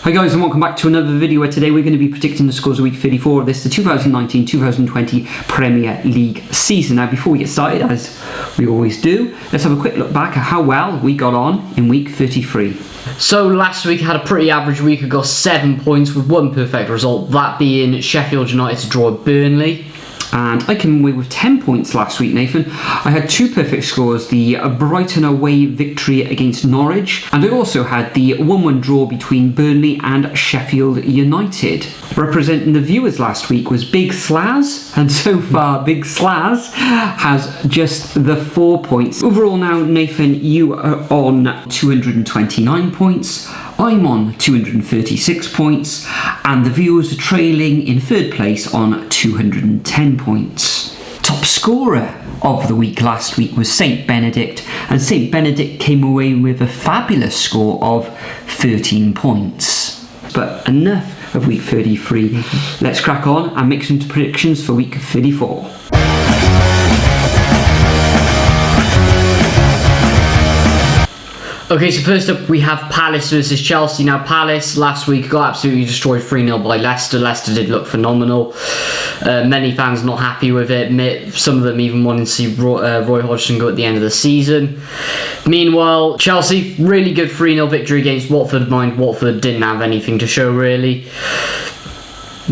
Hi guys, and welcome back to another video where today we're going to be predicting the scores of week 34 of this, the 2019-2020 Premier League season. Now before we get started, as we always do, let's have a quick look back at how well we got on in week 33. So last week I had a pretty average week. I got 7 points with one perfect result, that being Sheffield United to draw at Burnley. And I came away with 10 points last week, Nathan. I had two perfect scores, the Brighton away victory against Norwich, and I also had the 1-1 draw between Burnley and Sheffield United. Representing the viewers last week was Big Slaz, and so far Big Slaz has just the 4 points. Overall now, Nathan, you are on 229 points. I'm on 236 points, and the viewers are trailing in third place on 210 points. Top scorer of the week last week was St Benedict, and St Benedict came away with a fabulous score of 13 points. But enough of week 33. Let's crack on and make some predictions for week 34. Okay, so first up we have Palace versus Chelsea. Now Palace last week got absolutely destroyed 3-0 by Leicester. Leicester did look phenomenal. Many fans not happy with it. Some of them even wanting to see Roy Hodgson go at the end of the season. Meanwhile, Chelsea, really good 3-0 victory against Watford. Mind Watford didn't have anything to show really.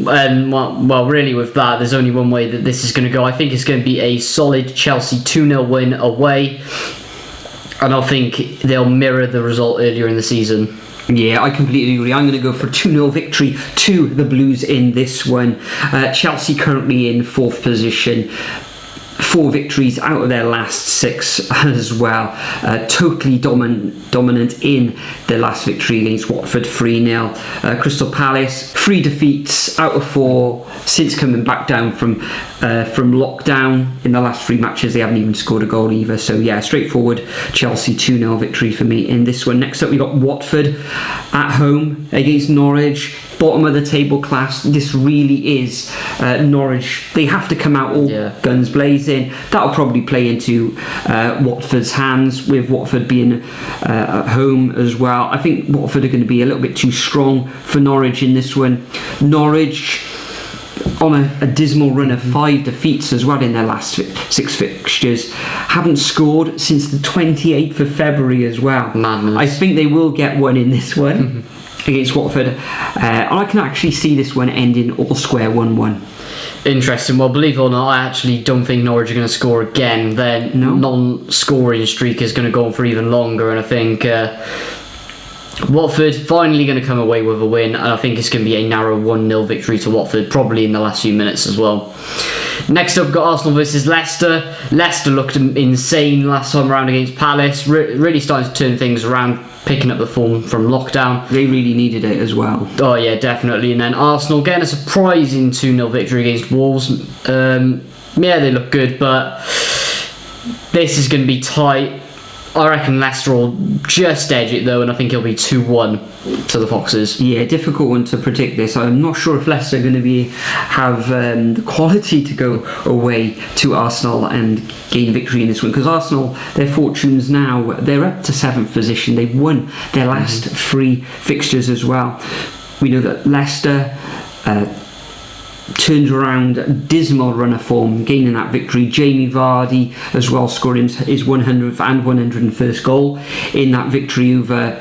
And well, really with that, there's only one way that this is going to go. I think it's going to be a solid Chelsea 2-0 win away. And I think they'll mirror the result earlier in the season. Yeah, I completely agree. I'm going to go for a 2-0 victory to the Blues in this one. Chelsea currently in 4th position. 4 victories out of their last 6 as well. Totally dominant in their last victory against Watford, 3-0. Crystal Palace, 3 defeats out of 4 since coming back down from lockdown. In the last 3 matches they haven't even scored a goal either. So yeah, straightforward Chelsea 2-0 victory for me in this one. Next up we got Watford at home against Norwich. Bottom of the table class. This really is Norwich. They have to come out all guns blazing. That'll probably play into Watford's hands, with Watford being at home as well. I think Watford are going to be a little bit too strong for Norwich in this one. Norwich on a dismal run of 5 defeats as well in their last 6 fixtures. Haven't scored since the 28th of February as well. Madness. I think they will get one in this one. Against Watford, and I can actually see this one ending all square 1-1. Interesting. Well, believe it or not, I actually don't think Norwich are going to score again. Their non-scoring streak is going to go on for even longer, and I think Watford finally going to come away with a win, and I think it's going to be a narrow 1-0 victory to Watford, probably in the last few minutes as well. Next up, we've got Arsenal versus Leicester. Leicester looked insane last time around against Palace. Really starting to turn things around, picking up the form from lockdown. They really needed it as well. Oh yeah, definitely. And then Arsenal getting a surprising 2-0 victory against Wolves. Yeah, they look good, but this is going to be tight. I reckon Leicester will just edge it though, and I think it'll be 2-1 to the Foxes. Yeah, difficult one to predict this. I'm not sure if Leicester are going to have the quality to go away to Arsenal and gain victory in this one, because Arsenal, their fortunes now, they're up to 7th position. They've won their last 3 fixtures as well. We know that Leicester turned around a dismal run of form, gaining that victory. Jamie Vardy as well scoring his 100th and 101st goal in that victory over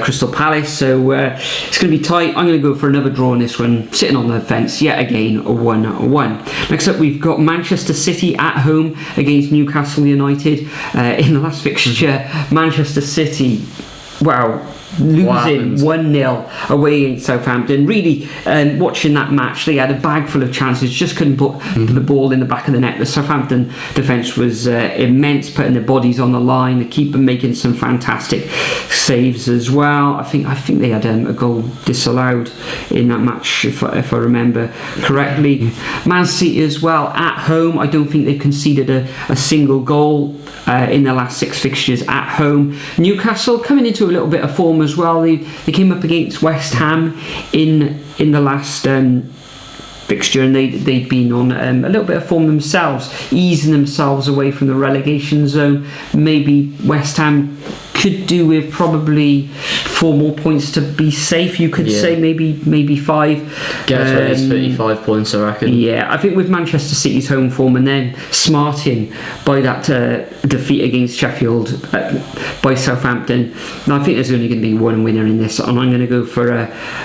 Crystal Palace. So it's going to be tight. I'm going to go for another draw in this one, sitting on the fence yet again, a 1-1. Next up we've got Manchester City at home against Newcastle United. In the last fixture, Manchester City, wow, losing 1-0 away against Southampton. Really, watching that match, they had a bag full of chances, just couldn't put the ball in the back of the net. The Southampton defence was immense, putting their bodies on the line. The keeper making some fantastic saves as well. I think they had a goal disallowed in that match, if I remember correctly. Man City as well at home. I don't think they've conceded a single goal in their last 6 fixtures at home. Newcastle coming into a little bit of form as well. They came up against West Ham in the last fixture, and they'd been on a little bit of form themselves, easing themselves away from the relegation zone. Maybe West Ham could do with probably 4 more points to be safe. You could say maybe 5. Guess 35 points, I reckon. Yeah, I think with Manchester City's home form and then smarting by that defeat against Sheffield by Southampton, I think there's only going to be one winner in this, and I'm going to go for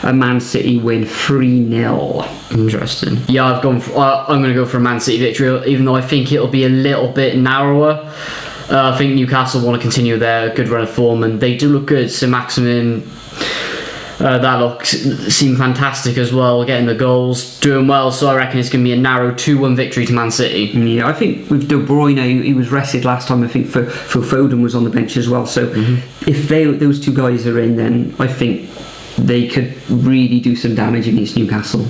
a Man City win 3-0. Interesting. Yeah, I'm going to go for a Man City victory, even though I think it'll be a little bit narrower. I think Newcastle want to continue their good run of form, and they do look good. So Maximin, that seemed fantastic as well, getting the goals, doing well. So I reckon it's going to be a narrow 2-1 victory to Man City. Yeah, I think with De Bruyne, he was rested last time. I think Phil Foden was on the bench as well. So if those two guys are in, then I think they could really do some damage against Newcastle.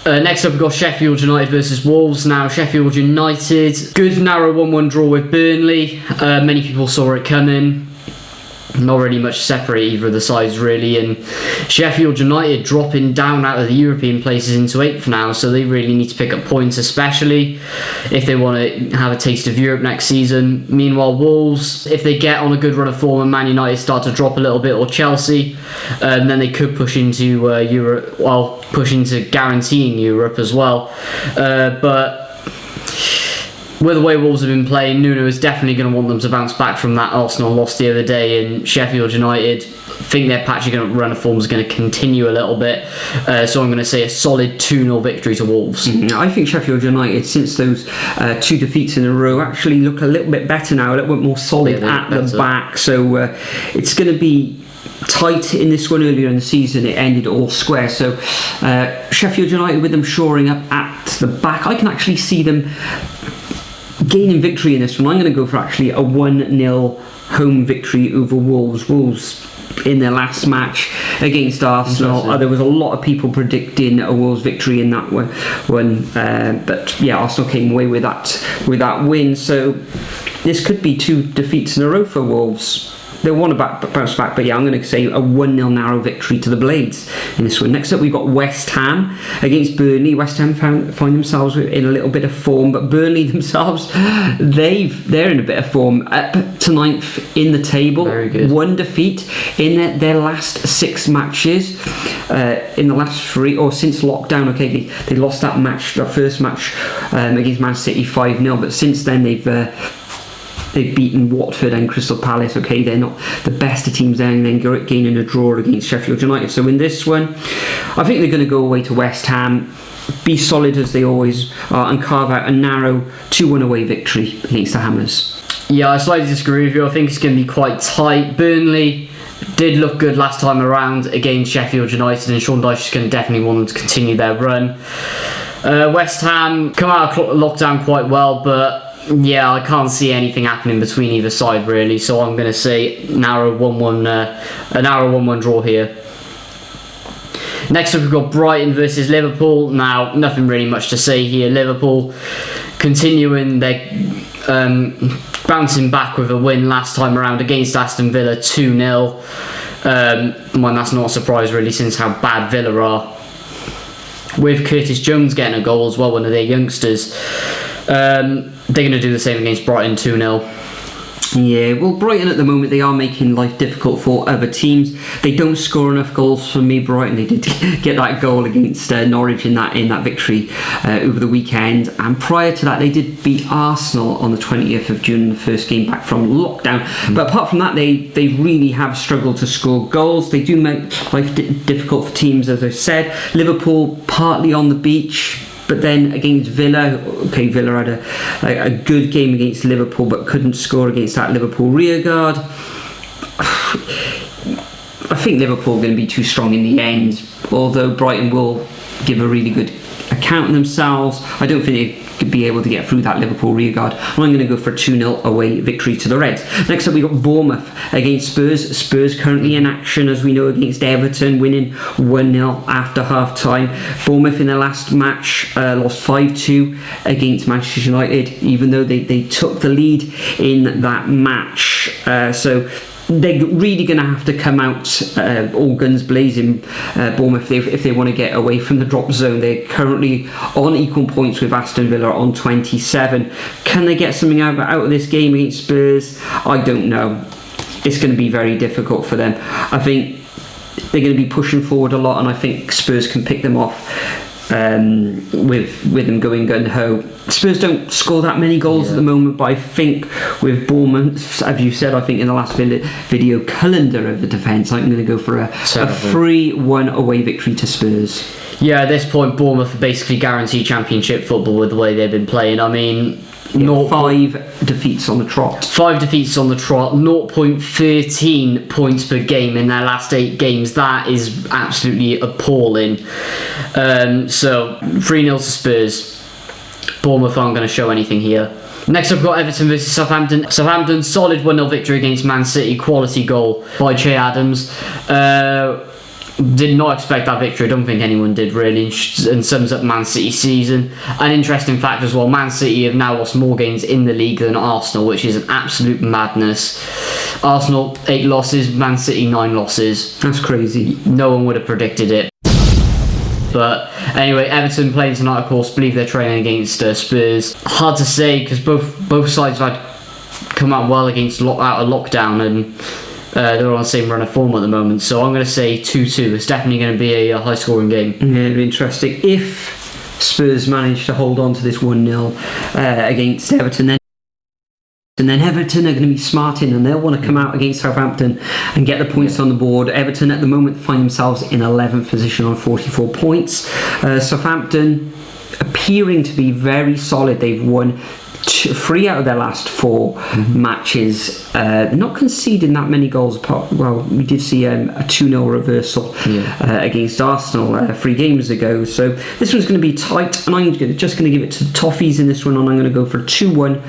Next up, we've got Sheffield United versus Wolves. Now, Sheffield United, good narrow 1-1 draw with Burnley. Many people saw it coming. Not really much separate either of the sides, really. And Sheffield United dropping down out of the European places into 8th now, so they really need to pick up points, especially if they want to have a taste of Europe next season. Meanwhile, Wolves, if they get on a good run of form and Man United start to drop a little bit, or Chelsea, then they could push into Europe, well, push into guaranteeing Europe as well. But with the way Wolves have been playing, Nuno is definitely going to want them to bounce back from that Arsenal loss the other day, and Sheffield United, I think their patchy run of form is going to continue a little bit, so I'm going to say a solid 2-0 victory to Wolves. I think Sheffield United, since those 2 defeats in a row, actually look a little bit better now, a little bit more solid at the back, so it's going to be tight in this one. Earlier in the season it ended all square, so Sheffield United, with them shoring up at the back, I can actually see them gaining victory in this one. I'm going to go for actually a 1-0 home victory over Wolves. Wolves in their last match against Arsenal, there was a lot of people predicting a Wolves victory in that one, but yeah, Arsenal came away with that win, so this could be 2 defeats in a row for Wolves. They'll want to bounce back, but yeah, I'm going to say a 1-0 narrow victory to the Blades in this one. Next up, we've got West Ham against Burnley. West Ham find themselves in a little bit of form, but Burnley themselves, they're in a bit of form. Up to 9th in the table. Very good. 1 defeat in their last 6 matches. In the last 3, or since lockdown, okay, they lost that first match against Man City 5-0, but since then they've beaten Watford and Crystal Palace. Okay, they're not the best of teams there, and then gaining a draw against Sheffield United. So in this one, I think they're going to go away to West Ham, be solid as they always are, and carve out a narrow 2-1 away victory against the Hammers. Yeah, I slightly disagree with you. I think it's going to be quite tight. Burnley did look good last time around against Sheffield United, and Sean Dyche is going to definitely want them to continue their run. West Ham come out of lockdown quite well, but yeah, I can't see anything happening between either side really, so I'm going to say a narrow 1-1 draw here. Next up, we've got Brighton versus Liverpool. Now, nothing really much to say here. Liverpool continuing their bouncing back with a win last time around against Aston Villa 2-0. That's not a surprise really, since how bad Villa are. With Curtis Jones getting a goal as well, one of their youngsters. They're going to do the same against Brighton, 2-0. Yeah, well, Brighton at the moment, they are making life difficult for other teams. They don't score enough goals for me. Brighton, they did get that goal against Norwich in that victory over the weekend, and prior to that they did beat Arsenal on the 20th of June, the first game back from lockdown. But apart from that, they really have struggled to score goals. They do make life difficult for teams, as I said. Liverpool partly on the beach, but then against Villa, okay, Villa had a good game against Liverpool, but couldn't score against that Liverpool rearguard. I think Liverpool are going to be too strong in the end, although Brighton will give a really good account of themselves. I don't think they could be able to get through that Liverpool rearguard. I'm going to go for a 2-0 away victory to the Reds. Next up, we've got Bournemouth against Spurs. Spurs currently in action, as we know, against Everton, winning 1-0 after half-time. Bournemouth in their last match lost 5-2 against Manchester United, even though they took the lead in that match. So they're really going to have to come out all guns blazing, Bournemouth, if they want to get away from the drop zone. They're currently on equal points with Aston Villa on 27. Can they get something out of this game against Spurs? I don't know. It's going to be very difficult for them. I think they're going to be pushing forward a lot, and I think Spurs can pick them off with them going gun-ho. Spurs don't score that many goals at the moment, but I think with Bournemouth, as you said, I think in the last video, calendar of the defence, I'm going to go for a 3-1 away victory to Spurs. Yeah, at this point, Bournemouth are basically guaranteed championship football with the way they've been playing. I mean, 5 defeats on the trot. 5 defeats on the trot, 0.13 points per game in their last 8 games. That is absolutely appalling. So 3-0 to Spurs. Bournemouth aren't going to show anything here. Next up, we've got Everton versus Southampton. Southampton, solid 1-0 victory against Man City. Quality goal by Che Adams. Did not expect that victory. I don't think anyone did, really, and sums up Man City's season. An interesting fact as well, Man City have now lost more games in the league than Arsenal, which is an absolute madness. Arsenal 8 losses, Man City 9 losses. That's crazy. No one would have predicted it. But anyway, Everton playing tonight, of course. Believe they're training against Spurs. Hard to say, because both sides have come out well against out of lockdown, and they're on the same run of form at the moment. So I'm going to say 2-2. It's definitely going to be a high-scoring game. Yeah, interesting. If Spurs manage to hold on to this 1-0 against Everton, then Everton are going to be smarting, and they'll want to come out against Southampton and get the points on the board. Everton at the moment find themselves in 11th position on 44 points. Southampton appearing to be very solid. They've won 3 out of their last 4 matches. They're not conceding that many goals apart. Well, we did see a 2-0 reversal against Arsenal 3 games ago. So this one's going to be tight, and I'm just going to give it to the Toffees in this one, and I'm going to go for a 2-1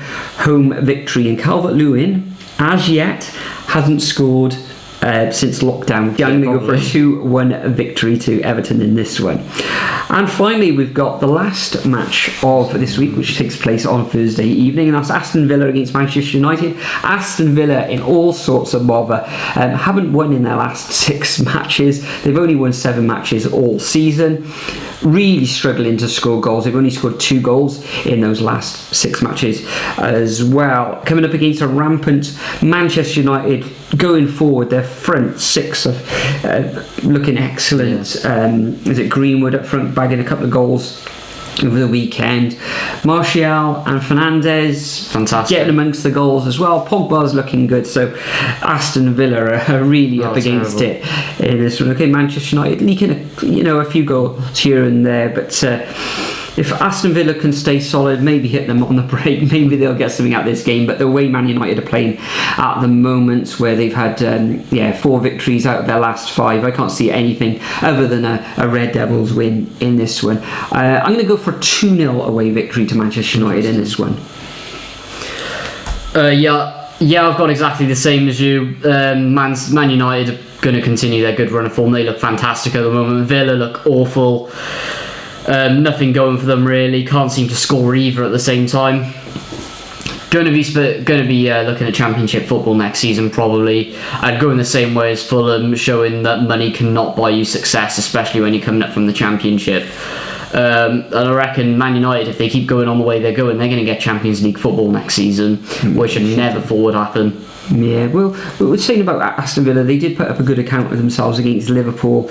home victory. And Calvert-Lewin, as yet, hasn't scored since lockdown. Yeah, I'm going to go for a 2-1 victory to Everton in this one. And finally, we've got the last match of this week, which takes place on Thursday evening, and that's Aston Villa against Manchester United. Aston Villa, in all sorts of bother, haven't won in their last 6 matches. They've only won 7 matches all season. Really struggling to score goals. They've only scored 2 goals in those last 6 matches as well. Coming up against a rampant Manchester United. Going forward, their front 6 of looking excellent. Is it Greenwood up front, bagging a couple of goals over the weekend. Martial and Fernandes, fantastic, getting amongst the goals as well. Pogba's looking good. So Aston Villa are really up against it in this one. Okay, Manchester United leaking a few goals here and there, but if Aston Villa can stay solid, maybe hit them on the break, maybe they'll get something out of this game. But the way Man United are playing at the moment, where they've had 4 victories out of their last 5, I can't see anything other than a Red Devils win in this one. I'm going to go for a 2-0 away victory to Manchester United in this one. Yeah, I've got exactly the same as you. Man United are going to continue their good run of form. They look fantastic at the moment. Villa look awful. Nothing going for them really. Can't seem to score either at the same time. Going to be looking at Championship football next season probably. I'd go in the same way as Fulham, showing that money cannot buy you success, especially when you're coming up from the Championship. And I reckon Man United, if they keep going on the way they're going, they're going to get Champions League football next season, which I never thought would happen. Yeah, well, we were saying about Aston Villa, they did put up a good account of themselves against Liverpool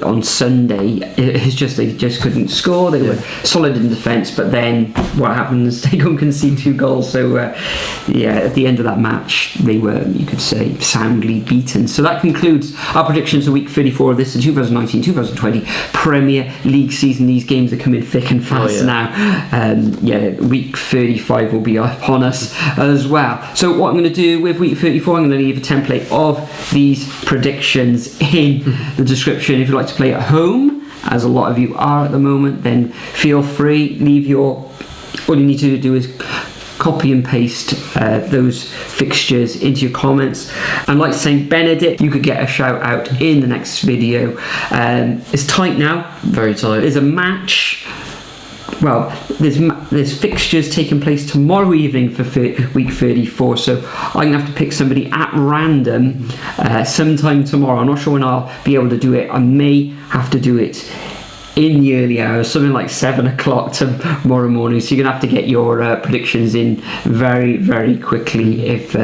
on Sunday. It's just they just couldn't score. They were solid in defence, but then what happens? They go and concede 2 goals. So at the end of that match, they were, you could say, soundly beaten. So that concludes our predictions for week 34 of this, the 2019-2020 Premier League season. These games are coming thick and fast now. Week 35 will be upon us as well. So what I'm going to do with week 34, I'm going to leave a template of these predictions in the description. If you'd like to play at home, as a lot of you are at the moment, then feel free. All you need to do is copy and paste those fixtures into your comments. And like St. Benedict, you could get a shout out in the next video. It's tight now. Very tight. There's a match well, there's fixtures taking place tomorrow evening for week 34, so I'm gonna have to pick somebody at random sometime tomorrow. I'm not sure when I'll be able to do it. I may have to do it in the early hours, something like 7 o'clock tomorrow morning, so you're gonna have to get your predictions in very, very quickly if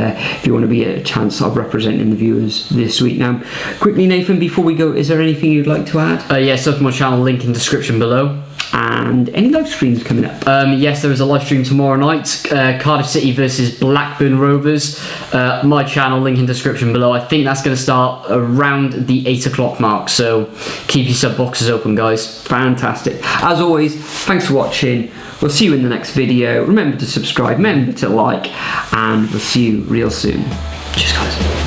you want to be a chance of representing the viewers this week. Now, quickly, Nathan, before we go, is there anything you'd like to add? Yeah, sub to my channel, link in description below. And any live streams coming up? Yes, there is a live stream tomorrow night, Cardiff City versus Blackburn Rovers. My channel, link in description below. I think that's going to start around the 8 o'clock mark, so keep your sub boxes open, guys. Fantastic. As always, thanks for watching. We'll see you in the next video. Remember to subscribe, remember to like, and we'll see you real soon. Cheers, guys.